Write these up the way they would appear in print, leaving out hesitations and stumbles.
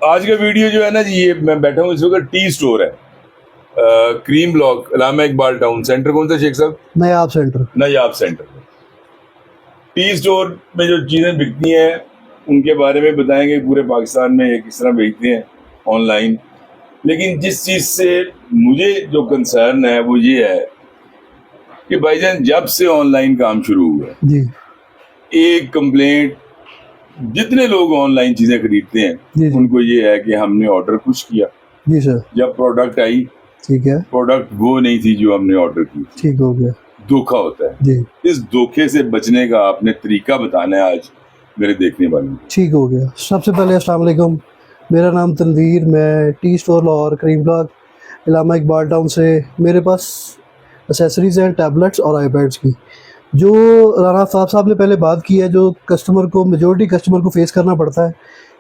आज का वीडियो जो है ना जी, ये मैं बैठा हूँ इस वक्त टी स्टोर है, Kareem block, Allama Iqbal town centre. कौन सा शेख साहब? Nayab centre. Nayab centre. T store में जो चीज़ें बिकती हैं उनके बारे में बताएंगे पूरे पाकिस्तान में ये किस तरह बेचते हैं ऑनलाइन। लेकिन जिस चीज़ से मुझे जो कंसर्न है वो ये है कि भाईजान जब से ऑनलाइन काम शुरू हुआ है जी एक कंप्लेंट जितने लोग ऑनलाइन चीजें खरीदते हैं जी जी उनको ये है कि हमने ऑर्डर कुछ किया, जी सर, जब प्रोडक्ट आई ठीक है, प्रोडक्ट वो नहीं थी जो हमने ऑर्डर की। ठीक हो गया। धोखा होता है जी, इस धोखे से बचने का आपने तरीका बताना है आज मेरे देखने वाले को। ठीक हो गया। सबसे पहले अस्सलाम वालेकुम, मेरा नाम तनवीर, मैं T store Lahore Kareem block Allama Iqbal town से। मेरे पास एसेसरीज़ हैं टैबलेट्स और आईपैड्स की। जो राना साहब ने पहले बात की है, जो कस्टमर को, मेजॉरिटी कस्टमर को फेस करना पड़ता है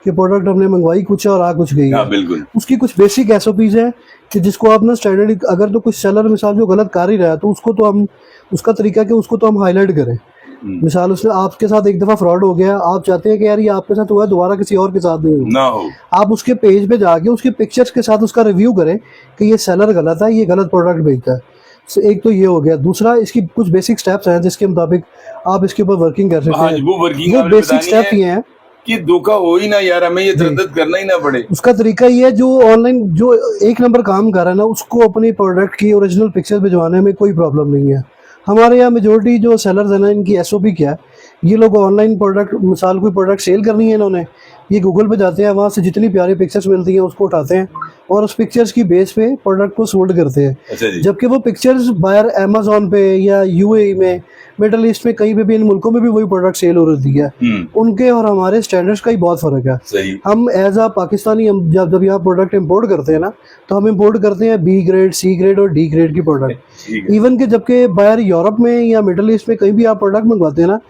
कि प्रोडक्ट हमने मंगवाई कुछ है और आ कुछ गई है। हाँ बिल्कुल। उसकी कुछ बेसिक एसओपीज़ है कि जिसको आप ना स्टैंडर्ड, अगर तो कुछ सेलर मिसाल जो गलत कर ही रहा है तो उसको तो हम, उसका तरीका कि उसको तो हम हाईलाइट करें। मिसाल उसने आपके साथ एक दफ़ा फ्रॉड हो गया, आप चाहते हैं कि यार ये आपके साथ हुआ है, दोबारा किसी और के साथ नहीं हो ना हो। आप उसके पेज पे जाके उसके पिक्चर्स के साथ उसका रिव्यू करें कि ये सेलर गलत है, ये गलत प्रोडक्ट बेचता है। एक तो ये हो गया। दूसरा, इसकी कुछ बेसिक स्टेप्स हैं जिसके मुताबिक आप इसके ऊपर वर्किंग कर सकते हैं। वो बेसिक स्टेप ये हैं कि धोखा हो ही ना यार, हमें ये तरद्दुद करना ही ना पड़े। उसका तरीका ये है, जो ऑनलाइन जो एक नंबर काम कर रहा है ना, उसको अपनी प्रोडक्ट की ओरिजिनल पिक्चर भिजवाने में कोई प्रॉब्लम नहीं है। हमारे यहाँ मेजोरिटी जो सेलर्स हैं ना, इनकी एसओपी क्या है, ये लोग ऑनलाइन प्रोडक्ट, मिसाल कोई प्रोडक्ट सेल करनी है इन्होंने, ये गूगल पे जाते हैं, वहाँ से जितनी प्यारी पिक्चर्स मिलती हैं उसको उठाते हैं और उस पिक्चर्स की बेस पे प्रोडक्ट को सोल्ड करते हैं। अच्छा जी। जबकि वो पिक्चर्स बाहर अमेज़न पे या यूएई में, मिडल ईस्ट में, कहीं पे भी, इन मुल्कों में भी वही प्रोडक्ट सेल हो रही है। उनके और हमारे स्टैंडर्ड्स का ही बहुत फर्क है। सही। हम एज अ पाकिस्तानी, हम जब यहाँ प्रोडक्ट इंपोर्ट करते हैं ना, तो हम इंपोर्ट करते हैं बी ग्रेड, सी ग्रेड और डी ग्रेड की प्रोडक्ट। इवन के जबकि बाहर यूरोप में या मिडल ईस्ट में कहीं भी आप प्रोडक्ट मंगवाते हैं ना,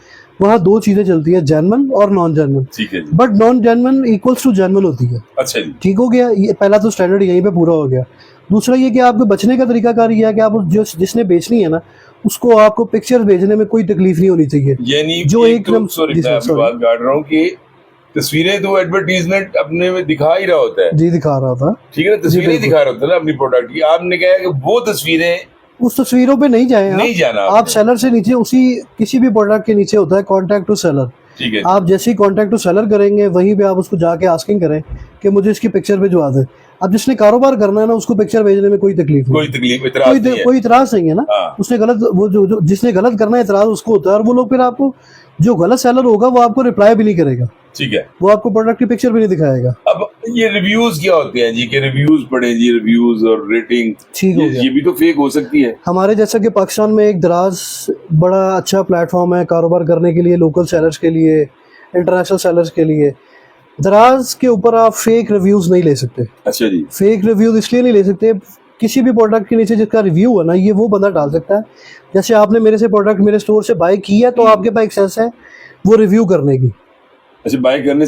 वहाँ दो चीजें चलती है, जेन्युइन और non genuine. But non genuine equals to genuine होती है। अच्छा जी। ठीक हो गया। ये पहला तो स्टैंडर्ड यहीं पे पूरा हो गया। दूसरा ये कि आपको बचने का तरीका कार ये है कि आप जिसने बेचनी है ना, उसको आपको पिक्चर भेजने में कोई तकलीफ नहीं होनी चाहिए। यानी जो एकदम सॉरी मैं आपकी बात काट रहा हूँ कि तस्वीरें तो एडवर्टीजमेंट अपने में दिखा ही रहा होता है। जी दिखा रहा था। ठीक है ना, तस्वीरें दिखा रहा होता है ना अपनी प्रोडक्ट की। आपने कहा कि वो तस्वीरें, उस तस्वीरों पे नहीं जाए, नहीं जाना आप सेलर से नीचे, उसी किसी भी प्रोडक्ट के नीचे होता है कॉन्टैक्ट टू सेलर। ठीक है। आप जैसे ही कॉन्टैक्ट टू सेलर करेंगे, वहीं पे आप उसको जाके आस्किंग करें कि मुझे इसकी पिक्चर भिजवा दे। अब जिसने कारोबार करना है ना, उसको पिक्चर भेजने में कोई तकलीफ नहीं, कोई इतराज नहीं है ना। उसने गलत, वो जो जिसने गलत करना है, इतराज उसको होता है। और वो लोग फिर आपको, जो गलत सेलर होगा वो आपको रिप्लाई भी नहीं करेगा। ठीक है। वो आपको प्रोडक्ट की पिक्चर भी नहीं दिखाएगा। अब ये रिव्यूज क्या होते हैं जी, के रिव्यूज पढ़े जी, रिव्यूज और रेटिंग, ठीक हो गया। ये भी तो फेक हो सकती है। हमारे जैसा कि पाकिस्तान में एक दराज बड़ा अच्छा प्लेटफॉर्म है कारोबार करने के लिए, लोकल सेलर्स के लिए, इंटरनेशनल सेलर्स के लिए। दराज के ऊपर आप फेक रिव्यूज नहीं ले सकते। अच्छा जी। फेक रिव्यूज इसलिए नहीं ले सकते, किसी भी प्रोडक्ट के नीचे जिसका रिव्यू है ना, ये वो बंदा डाल सकता है। जैसे आपने मेरे से प्रोडक्ट मेरे स्टोर से बाय की है, तो आपके पास एक्सेस है वो रिव्यू करने की। अच्छा, बाय करने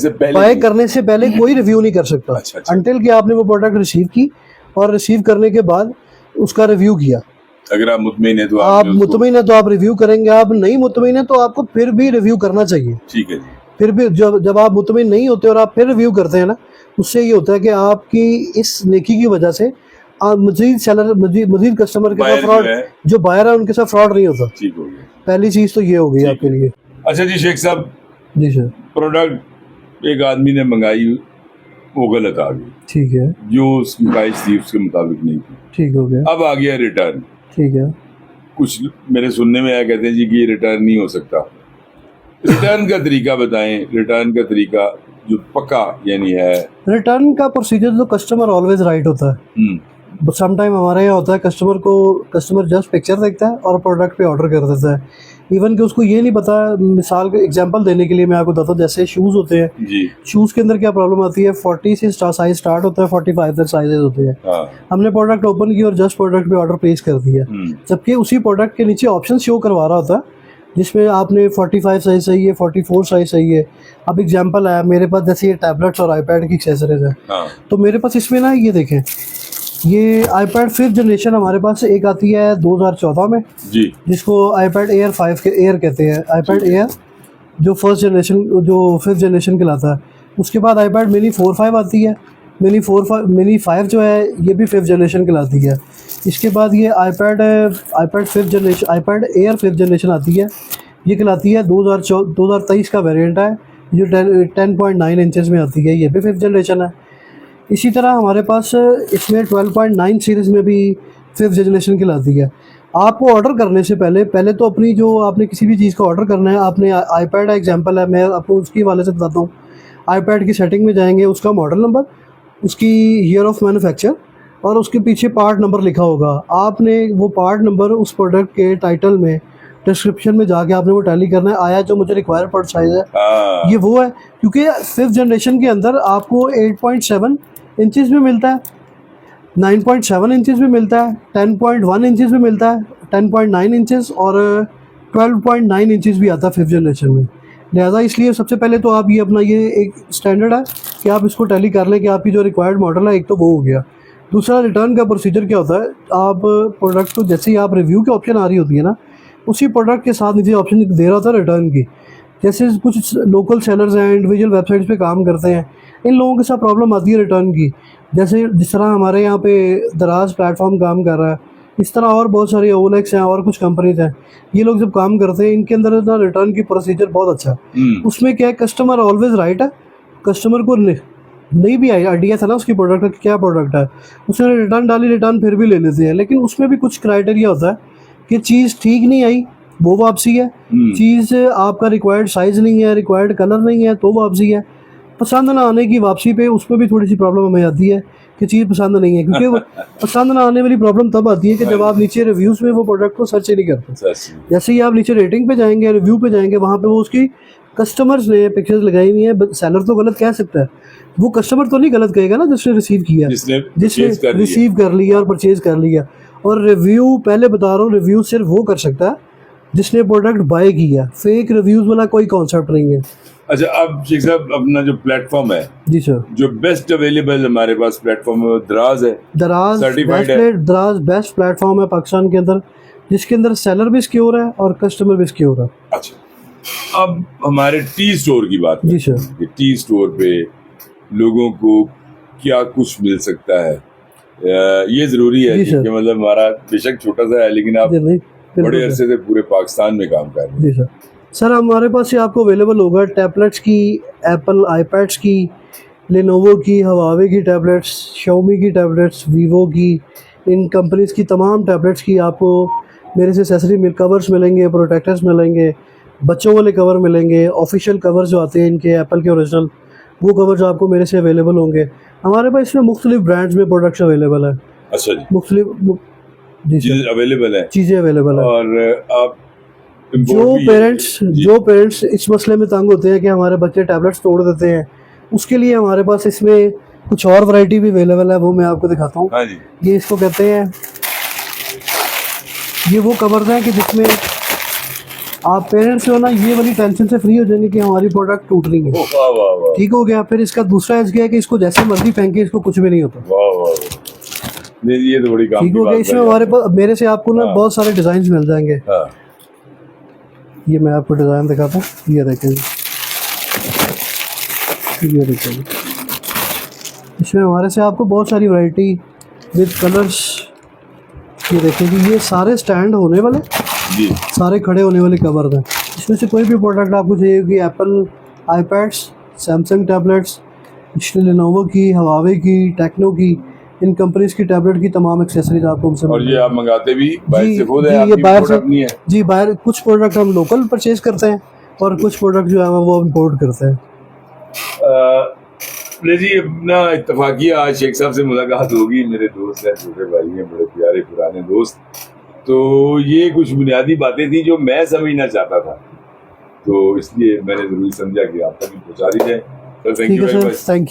से पहले कोई रिव्यू नहीं कर सकता। अच्छा। अनटिल कि आपने वो प्रोडक्ट रिसीव की और रिसीव करने के बाद उसका रिव्यू किया। अगर आप मुतमईन है तो आप मुतमईन है तो आप रिव्यू करेंगे, आप नहीं मुतमईन है तो आपको फिर भी रिव्यू करना चाहिए। ठीक है जी। फिर भी जब आप मुतमईन नहीं होते और आप फिर रिव्यू करते हैं ना, उससे ये होता है कि आपकी इस नेकी की वजह से मजीद सेलर, मजीद कस्टमर के साथ फ्रॉड, जो बायर है उनके साथ फ्रॉड नहीं होता। ठीक हो गया। पहली चीज तो ये हो गई आपके लिए। अच्छा जी शेख साहब। जी सर। प्रोडक्ट एक आदमी ने मंगाई, वो गलत आ गई। ठीक है। जो उसकी प्राइस थी उसके मुताबिक नहीं थी। ठीक हो गया। अब आ गया रिटर्न। ठीक है। कुछ मेरे सुनने में आया, कहते हैं जी कि ये रिटर्न नहीं हो सकता। रिटर्न का तरीका बताएं, रिटर्न का तरीका जो पक्का यानी है। रिटर्न का प्रोसीजर तो कस्टमर ऑलवेज राइट होता है। समटाइम हमारे यहाँ होता है कस्टमर जस्ट पिक्चर देखता है और प्रोडक्ट पे ऑर्डर कर देता है। इवन कि उसको ये नहीं पता। मिसाल का एग्जांपल देने के लिए मैं आपको बताता हूँ, जैसे शूज़ होते हैं जी। शूज़ के अंदर क्या प्रॉब्लम आती है, 40 से साइज स्टार्ट होता है, 45 तक साइजेस होते हैं। हमने प्रोडक्ट ओपन की और जस्ट प्रोडक्ट पे ऑर्डर प्लेस कर दिया, जबकि उसी प्रोडक्ट के नीचे ऑप्शन शो करवा रहा होता है जिसमें आपने 45 साइज सही है, 44 साइज सही है। अब एग्जांपल है मेरे पास, जैसे ये टैबलेट्स और आईपैड की एक्सेसरीज है, तो मेरे पास इसमें ना ये देखें, ये आईपैड 5th जनरेशन हमारे पास एक आती है 2014 में जी, जिसको आईपैड एयर 5 के एयर कहते हैं। आईपैड एयर जो 5th जनरेशन कहलाता है। उसके बाद आईपैड मिनी 4-5 आती है, मिनी 5 जो है ये भी 5th जनरेशन कहलाती है। इसके बाद ये आईपैड एयर 5th जनरेशन आती है, ये कहलाती है 2023 का वेरिएंट है, जो 10.9 इंचज़ में आती है, ये भी 5th जनरेशन है। इसी तरह हमारे पास इसमें 12.9 सीरीज़ में भी 5th जनरेशन कहलाती है। आपको ऑर्डर करने से पहले तो अपनी जो आपने किसी भी चीज़ का ऑर्डर करना है, आपने आईपैड एग्जांपल है, मैं आपको उसके हवाले से बताता हूँ। आईपैड की सेटिंग में जाएंगे, उसका मॉडल नंबर, उसकी ईयर ऑफ मैन्युफैक्चर और उसके पीछे पार्ट नंबर लिखा होगा। आपने वो पार्ट नंबर उस प्रोडक्ट के टाइटल में, डिस्क्रिप्शन में जाके आपने वो टैली करना है, आया जो मुझे रिक्वायर्ड पार्ट साइज़ है ये वो है। क्योंकि 5th जनरेशन के अंदर आपको 8.7 इंचज़ में मिलता है, 9.7 इंचज़ में मिलता है, 10.1 इंचज़ में मिलता है, 10.9 इंचज़ और 12.9 इंचज़ भी आता है 5th जनरेशन में। लिहाजा इसलिए सबसे पहले तो आप ये अपना ये एक स्टैंडर्ड है कि आप इसको टैली कर लें कि आपकी जो रिक्वायर्ड मॉडल है, एक तो वो हो गया। दूसरा, रिटर्न का प्रोसीजर क्या होता है, आप प्रोडक्ट को जैसे ही आप रिव्यू की ऑप्शन आ रही होती है ना, उसी प्रोडक्ट के साथ नीचे ऑप्शन दे रहा होता है रिटर्न की। जैसे कुछ लोकल सेलर्स हैं, इंडिविजुअल वेबसाइट्स पे काम करते हैं, इन लोगों के साथ प्रॉब्लम आती है रिटर्न की। जैसे जिस तरह हमारे यहाँ पे दराज प्लेटफॉर्म काम कर रहा है, इस तरह और बहुत सारी ओलेक्स हैं और कुछ कंपनीज हैं, ये लोग जब काम करते हैं, इनके अंदर ना रिटर्न की प्रोसीजर बहुत अच्छा है। उसमें क्या है, कस्टमर ऑलवेज राइट है। कस्टमर को नहीं भी आइडिया था ना उसकी प्रोडक्ट का क्या प्रोडक्ट है, उसने रिटर्न डाली, रिटर्न फिर भी ले लेते हैं। लेकिन उसमें भी कुछ क्राइटेरिया होता है कि चीज़ ठीक नहीं आई वो वापसी है, चीज़ आपका रिक्वायर्ड साइज़ नहीं है, रिक्वायर्ड कलर नहीं है तो वापसी है, पसंद ना आने की वापसी पे उसमें भी थोड़ी सी प्रॉब्लम हमें आती है कि चीज़ पसंद नहीं है। क्योंकि पसंद ना आने वाली प्रॉब्लम तब आती है कि जब आप नीचे रिव्यूज़ में वो प्रोडक्ट को सर्च ही नहीं करते। जैसे ही आप नीचे रेटिंग पे जाएंगे, रिव्यू पे जाएंगे, वहाँ पे वो उसकी कस्टमर्स ने पिक्चर्स लगाई हुई हैं। सेलर तो गलत कह सकता है, वो कस्टमर तो नहीं गलत कहेगा ना जिसने रिसीव किया, जिसने रिसीव कर लिया और परचेज कर लिया। और रिव्यू, पहले बता रहा हूँ, रिव्यू सिर्फ वो कर सकता है जिसने प्रोडक्ट बाय किया। फेक रिव्यूज़ वाला कोई कॉन्सेप्ट नहीं है। अच्छा, अब शेख साहब अपना जो प्लेटफॉर्म है, जी सर, जो बेस्ट अवेलेबल हमारे पास प्लेटफॉर्म है, दराज है। दराज बेस्ट प्लेटफॉर्म है पाकिस्तान के अंदर, जिसके अंदर सेलर भी सिक्योर है और कस्टमर भी सिक्योर है। अच्छा, अब हमारे टी स्टोर की बात, जी सर, टी स्टोर पे लोगों को क्या कुछ मिल सकता है, ये जरूरी है कि मतलब हमारा बेशक छोटा सा है, लेकिन आप बड़े अरसे से पूरे पाकिस्तान में काम कर रहे हैं। जी सर, हमारे पास ये आपको अवेलेबल होगा टैबलेट्स की, एप्पल आईपैड्स की, लेनोवो की, हवावे की टैबलेट्स, शाओमी की टैबलेट्स, वीवो की, इन कंपनीज़ की तमाम टैबलेट्स की आपको मेरे से एक्सेसरी कवर्स मिलेंगे, प्रोटेक्टर्स मिलेंगे, बच्चों वाले कवर मिलेंगे, ऑफिशियल कवर जो आते हैं इनके एप्पल के ओरिजिनल, वो कवर्स आपको मेरे से अवेलेबल होंगे। हमारे पास इसमें मुख्तलिफ ब्रांड्स में प्रोडक्ट्स अवेलेबल है। अच्छा जी, मुख्तलिफ चीज़ें अवेलेबल है, और आप जो पेरेंट्स इस मसले में तंग होते हैं कि हमारे बच्चे टैबलेट्स तोड़ देते हैं, उसके लिए हमारे पास इसमें कुछ और वैरायटी भी अवेलेबल है, वो मैं आपको दिखाता हूँ। हाँ जी, ये इसको कहते हैं, ये वो कवर्स हैं कि जिसमें आप पेरेंट्स जो है ना, ये वाली टेंशन से फ्री हो जाएंगे कि हमारी प्रोडक्ट टूट रही है। ठीक हो गया। फिर इसका दूसरा एज क्या है कि इसको जैसे मर्जी फेंके, इसको कुछ भी नहीं होता। ये तो बड़ी काम की बात है। ठीक हो गया। इसमें हमारे पास मेरे से आपको ना बहुत सारे डिज़ाइन मिल जाएंगे। ये मैं आपको डिज़ाइन दिखाता हूँ, ये देखें, ये देखें, इसमें हमारे से आपको बहुत सारी वैरायटी विद कलर्स, ये देखें कि ये सारे स्टैंड होने वाले जी, सारे खड़े होने वाले कवर हैं। इसमें से कोई भी प्रोडक्ट आपको चाहिए कि Apple iPads, Samsung tablets, Lenovo की, हवावे की, टेक्नो की, इन कंपनीज की टैबलेट की तमाम एक्सेसरीज आपको हमसे। और ये आप मंगाते भी बाहर से खुद है, ये बाहर से नहीं है जी, बाहर कुछ प्रोडक्ट हम लोकल परचेज करते हैं और कुछ प्रोडक्ट जो है वो इम्पोर्ट करते हैं। जी, अपना इत्तफाकिया आज शेख साहब से मुलाकात होगी, मेरे दोस्त हैं, छोटे भाई हैं, बड़े प्यारे पुराने दोस्त, तो ये कुछ बुनियादी बातें थी जो मैं समझना चाहता था, तो इसलिए मैंने जरूर समझा कि आप तक पहुँचा दी जाए। Thank you very much.